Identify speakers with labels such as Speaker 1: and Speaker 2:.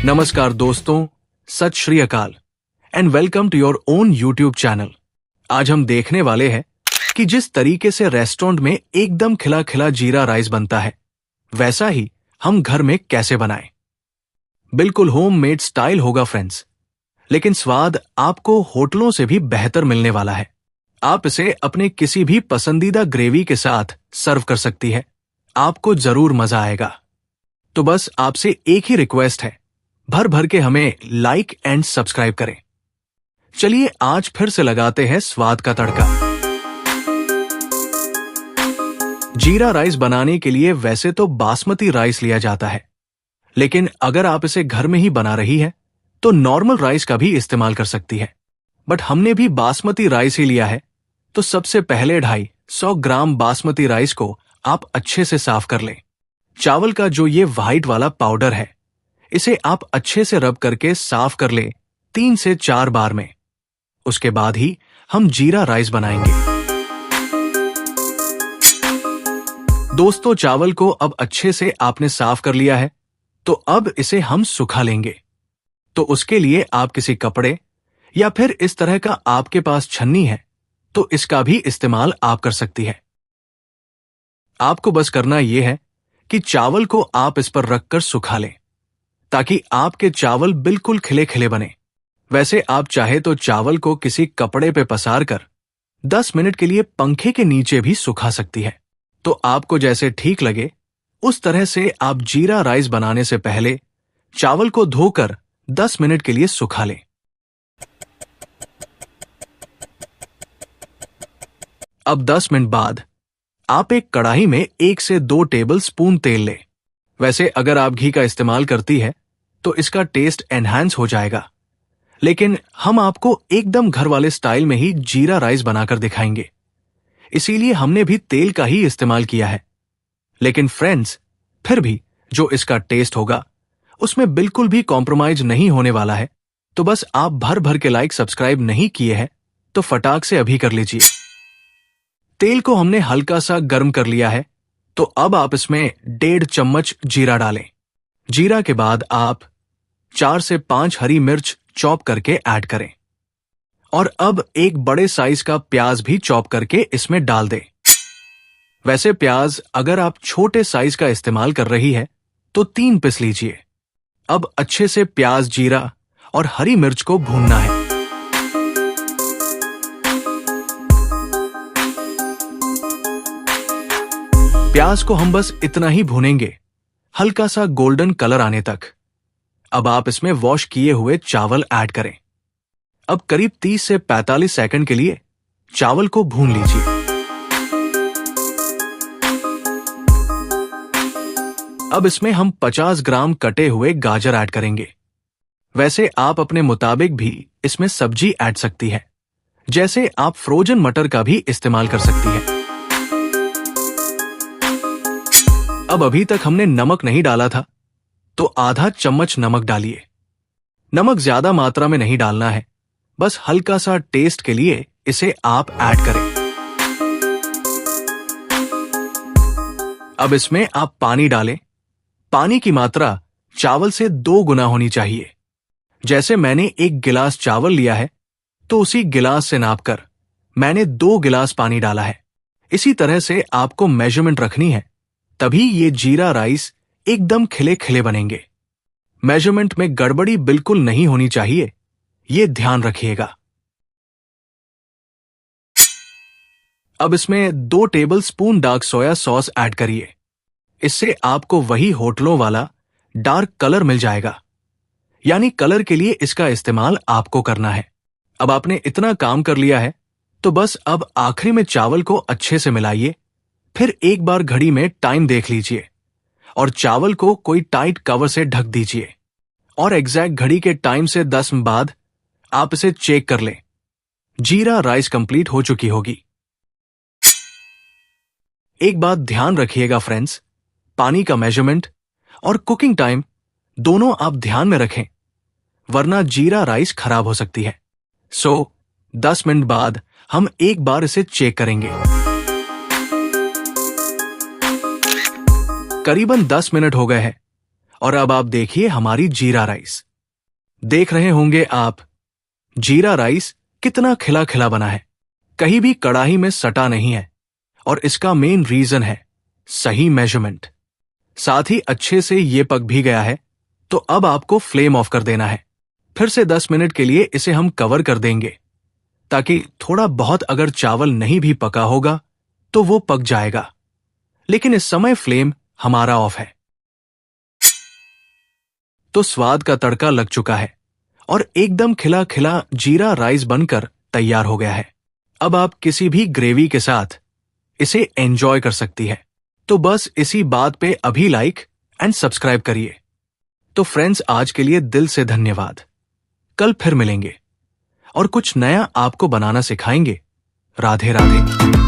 Speaker 1: नमस्कार दोस्तों, Sat Shri Akal and welcome to your own YouTube channel. आज हम देखने वाले हैं कि जिस तरीके से रेस्टोरेंट में एकदम खिला खिला जीरा राइस बनता है, वैसा ही हम घर में कैसे बनाएं। बिल्कुल होममेड स्टाइल होगा फ्रेंड्स, लेकिन स्वाद आपको होटलों से भी बेहतर मिलने वाला है। आप इसे अपने किसी भी पसंदीदा ग्रेवी के साथ सर्व कर सकती है। आपको जरूर मजा आएगा। तो बस आपसे एक ही रिक्वेस्ट है, भर भर के हमें लाइक एंड सब्सक्राइब करें। चलिए आज फिर से लगाते हैं स्वाद का तड़का। जीरा राइस बनाने के लिए वैसे तो बासमती राइस लिया जाता है, लेकिन अगर आप इसे घर में ही बना रही है तो नॉर्मल राइस का भी इस्तेमाल कर सकती है। बट हमने भी बासमती राइस ही लिया है, तो सबसे पहले 250 ग्राम बासमती राइस को आप अच्छे से साफ कर लें। चावल का जो ये व्हाइट वाला पाउडर है, इसे आप अच्छे से रब करके साफ कर लें 3 से 4 बार में। उसके बाद ही हम जीरा राइस बनाएंगे। दोस्तों, चावल को अब अच्छे से आपने साफ कर लिया है, तो अब इसे हम सुखा लेंगे। तो उसके लिए आप किसी कपड़े या फिर इस तरह का आपके पास छन्नी है तो इसका भी इस्तेमाल आप कर सकती है। आपको बस करना यह है कि चावल को आप इस पर रखकर सुखा लें, ताकि आपके चावल बिल्कुल खिले खिले बने। वैसे आप चाहे तो चावल को किसी कपड़े पे पसार कर 10 मिनट के लिए पंखे के नीचे भी सुखा सकती है। तो आपको जैसे ठीक लगे उस तरह से आप जीरा राइस बनाने से पहले चावल को धोकर 10 मिनट के लिए सुखा लें। अब 10 मिनट बाद आप एक कढ़ाई में 1 से 2 टेबल स्पून तेल लें। वैसे अगर आप घी का इस्तेमाल करती है तो इसका टेस्ट एनहांस हो जाएगा, लेकिन हम आपको एकदम घर वाले स्टाइल में ही जीरा राइस बनाकर दिखाएंगे, इसीलिए हमने भी तेल का ही इस्तेमाल किया है। लेकिन फ्रेंड्स, फिर भी जो इसका टेस्ट होगा उसमें बिल्कुल भी कॉम्प्रोमाइज नहीं होने वाला है। तो बस आप भर भर के लाइक सब्सक्राइब नहीं किए हैं तो फटाक से अभी कर लीजिए। तेल को हमने हल्का सा गर्म कर लिया है, तो अब आप इसमें 1.5 चम्मच जीरा डालें। जीरा के बाद आप 4 से 5 हरी मिर्च चॉप करके ऐड करें और अब एक बड़े साइज का प्याज भी चॉप करके इसमें डाल दें। वैसे प्याज अगर आप छोटे साइज का इस्तेमाल कर रही है तो 3 पीस लीजिए। अब अच्छे से प्याज, जीरा और हरी मिर्च को भूनना है। प्याज को हम बस इतना ही भूनेंगे, हल्का सा गोल्डन कलर आने तक। अब आप इसमें वॉश किए हुए चावल ऐड करें। अब करीब 30 से 45 सेकंड के लिए चावल को भून लीजिए। अब इसमें हम 50 ग्राम कटे हुए गाजर ऐड करेंगे। वैसे आप अपने मुताबिक भी इसमें सब्जी ऐड सकती है, जैसे आप फ्रोजन मटर का भी इस्तेमाल कर सकती है। अब अभी तक हमने नमक नहीं डाला था, तो आधा चम्मच नमक डालिए। नमक ज्यादा मात्रा में नहीं डालना है, बस हल्का सा टेस्ट के लिए इसे आप ऐड करें। अब इसमें आप पानी डालें। पानी की मात्रा चावल से 2 गुना होनी चाहिए। जैसे मैंने 1 गिलास चावल लिया है, तो उसी गिलास से नापकर मैंने 2 गिलास पानी डाला है। इसी तरह से आपको मेजरमेंट रखनी है, तभी ये जीरा राइस एकदम खिले खिले बनेंगे। मेजरमेंट में गड़बड़ी बिल्कुल नहीं होनी चाहिए, ये ध्यान रखिएगा। अब इसमें 2 table spoon dark soya sauce add करिए। इससे आपको वही होटलों वाला डार्क कलर मिल जाएगा, यानी कलर के लिए इसका इस्तेमाल आपको करना है। अब आपने इतना काम कर लिया है, तो बस अब आखिरी में चावल को अच्छे से मिलाइए। फिर एक बार घड़ी में टाइम देख लीजिए और चावल को कोई टाइट कवर से ढक दीजिए और एग्जैक्ट घड़ी के टाइम से 10 मिनट बाद आप इसे चेक कर लें। जीरा राइस कंप्लीट हो चुकी होगी। एक बात ध्यान रखिएगा फ्रेंड्स, पानी का मेजरमेंट और कुकिंग टाइम दोनों आप ध्यान में रखें, वरना जीरा राइस खराब हो सकती है। 10 मिनट बाद हम एक बार इसे चेक करेंगे। करीबन 10 मिनट हो गए हैं और अब आप देखिए हमारी जीरा राइस। देख रहे होंगे आप, जीरा राइस कितना खिला खिला बना है, कहीं भी कड़ाही में सटा नहीं है। और इसका मेन रीजन है सही मेजरमेंट। साथ ही अच्छे से ये पक भी गया है। तो अब आपको फ्लेम ऑफ कर देना है। फिर से 10 मिनट के लिए इसे हम कवर कर देंगे, ताकि थोड़ा बहुत अगर चावल नहीं भी पका होगा तो वो पक जाएगा। लेकिन इस समय फ्लेम हमारा ऑफ है। तो स्वाद का तड़का लग चुका है और एकदम खिला खिला जीरा राइस बनकर तैयार हो गया है। अब आप किसी भी ग्रेवी के साथ इसे एंजॉय कर सकती है। तो बस इसी बात पे अभी लाइक एंड सब्सक्राइब करिए। तो फ्रेंड्स, आज के लिए दिल से धन्यवाद। कल फिर मिलेंगे और कुछ नया आपको बनाना सिखाएंगे। राधे राधे।